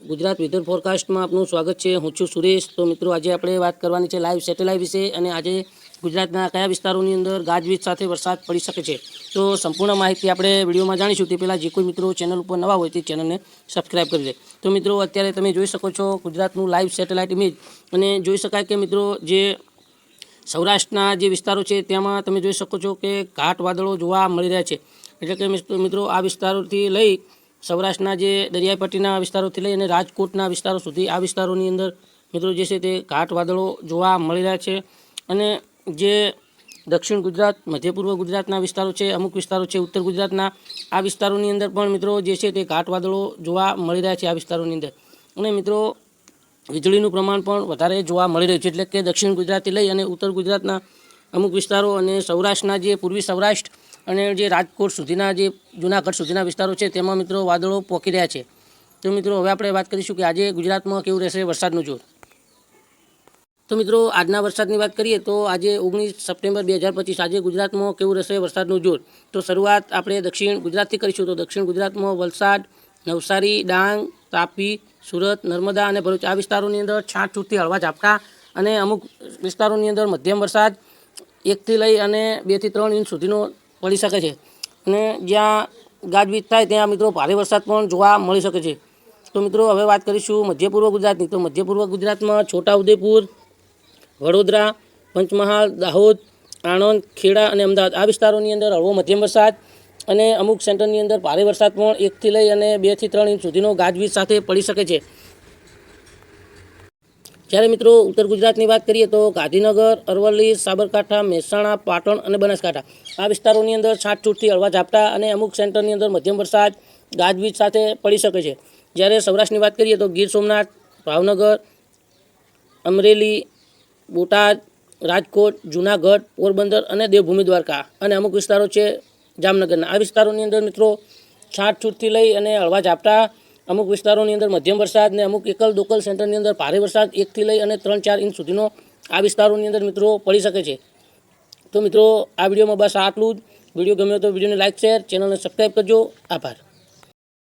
Gujarat weather ફોરકાસ્ટમાં આપનું સ્વાગત છે। હું છું સુરેશ। તો મિત્રો આજે આપણે વાત કરવાની છે લાઈવ સેટેલાઇટ વિશે અને આજે ગુજરાતના કયા વિસ્તારોની અંદર ગાજવીજ સાથે વરસાદ પડી શકે છે તો સંપૂર્ણ માહિતી આપણે વિડીયોમાં જાણીશું। તે પહેલાં જે કોઈ મિત્રો ચેનલ ઉપર નવા હોય તે ચેનલને સબસ્ક્રાઈબ કરી લે। તો મિત્રો અત્યારે તમે જોઈ શકો છો ગુજરાતનું લાઈવ સેટેલાઇટ ઇમેજ અને જોઈ શકાય કે મિત્રો જે સૌરાષ્ટ્રના જે વિસ્તારો છે તેમાં તમે જોઈ શકો છો કે ઘાટ વાદળો જોવા મળી રહ્યા છે। એટલે કે મિત્રો આ વિસ્તારોથી લઈ સૌરાષ્ટ્રના જે દરિયાઈ પટ્ટીના વિસ્તારોથી લઈ અને રાજકોટના વિસ્તારો સુધી આ વિસ્તારોની અંદર મિત્રો જે છે તે ઘાટ વાદળો જોવા મળી રહ્યા છે। અને જે દક્ષિણ ગુજરાત મધ્ય પૂર્વ ગુજરાતના વિસ્તારો છે, અમુક વિસ્તારો છે ઉત્તર ગુજરાતના, આ વિસ્તારોની અંદર પણ મિત્રો જે છે તે ઘાટ વાદળો જોવા મળી રહ્યા છે આ વિસ્તારોની અંદર। અને મિત્રો વીજળીનું પ્રમાણ પણ વધારે જોવા મળી રહ્યું છે। એટલે કે દક્ષિણ ગુજરાતથી લઈ અને ઉત્તર ગુજરાતના અમુક વિસ્તારો અને સૌરાષ્ટ્રના જે પૂર્વી સૌરાષ્ટ્ર અને જે રાજકોટ સુધીના જે જૂનાગઢ સુધીના વિસ્તારો છે તેમાં મિત્રો વાદળો પહોંચી રહ્યા છે। તો મિત્રો હવે આપણે વાત કરીશું કે આજે ગુજરાતમાં કેવું રહેશે વરસાદનું જોર। તો મિત્રો આજના વરસાદની વાત કરીએ તો આજે 19 સપ્ટેમ્બર 2025 આજે ગુજરાતમાં કેવું રહેશે વરસાદનું જોર। તો શરૂઆત આપણે દક્ષિણ ગુજરાતથી કરીશું। તો દક્ષિણ ગુજરાતમાં વલસાડ, નવસારી, ડાંગ, તાપી, સુરત, નર્મદા અને ભરૂચ આ વિસ્તારોની અંદર છાંટછૂટથી હળવા ઝાપટા અને અમુક વિસ્તારોની અંદર મધ્યમ વરસાદ 1 થી લઈ અને 2 થી 3 ઇંચ સુધીનો પડી શકે છે। અને જ્યાં ગાજવીજ થાય ત્યાં મિત્રો ભારે વરસાદ પણ જોવા મળી શકે છે। તો મિત્રો હવે વાત કરીશું મધ્ય પૂર્વ ગુજરાતની। તો મધ્ય પૂર્વ ગુજરાતમાં છોટાઉદેપુર, વડોદરા, પંચમહાલ, દાહોદ, આણંદ, ખેડા અને અમદાવાદ આ વિસ્તારોની અંદર હળવો મધ્યમ વરસાદ અને અમુક સેન્ટરની અંદર ભારે વરસાદ પણ 1 થી લઈ અને 2 થી 3 ઇંચ સુધીનો ગાજવીજ સાથે પડી શકે છે। જ્યારે મિત્રો ઉત્તર ગુજરાતની વાત કરીએ તો ગાંધીનગર, અરવલ્લી, સાબરકાંઠા, મહેસાણા, પાટણ અને બનાસકાંઠા આ વિસ્તારોની અંદર છાંટછૂટથી હળવા ઝાપટા અને અમુક સેન્ટરની અંદર મધ્યમ વરસાદ ગાજવીજ સાથે પડી શકે છે। જ્યારે સૌરાષ્ટ્રની વાત કરીએ તો ગીર સોમનાથ, ભાવનગર, અમરેલી, બોટાદ, રાજકોટ, જૂનાગઢ, પોરબંદર અને દેવભૂમિ દ્વારકા અને અમુક વિસ્તારો છે જામનગરના આ વિસ્તારોની અંદર મિત્રો છાંટછૂટથી લઈ અને હળવા ઝાપટા, અમુક વિસ્તારોની અંદર મધ્યમ વરસાદ ને અમુક એકલ દોકલ સેન્ટરની અંદર ભારે વરસાદ 1 થી લઈ અને 3-4 ઇંચ સુધીનો આ વિસ્તારોની અંદર મિત્રો પડી શકે છે। તો મિત્રો આ વિડીયોમાં બસ આટલું જ। વિડીયો ગમ્યો તો વિડીયોને લાઇક, શેર, ચેનલને સબસ્ક્રાઈબ કરજો। આભાર।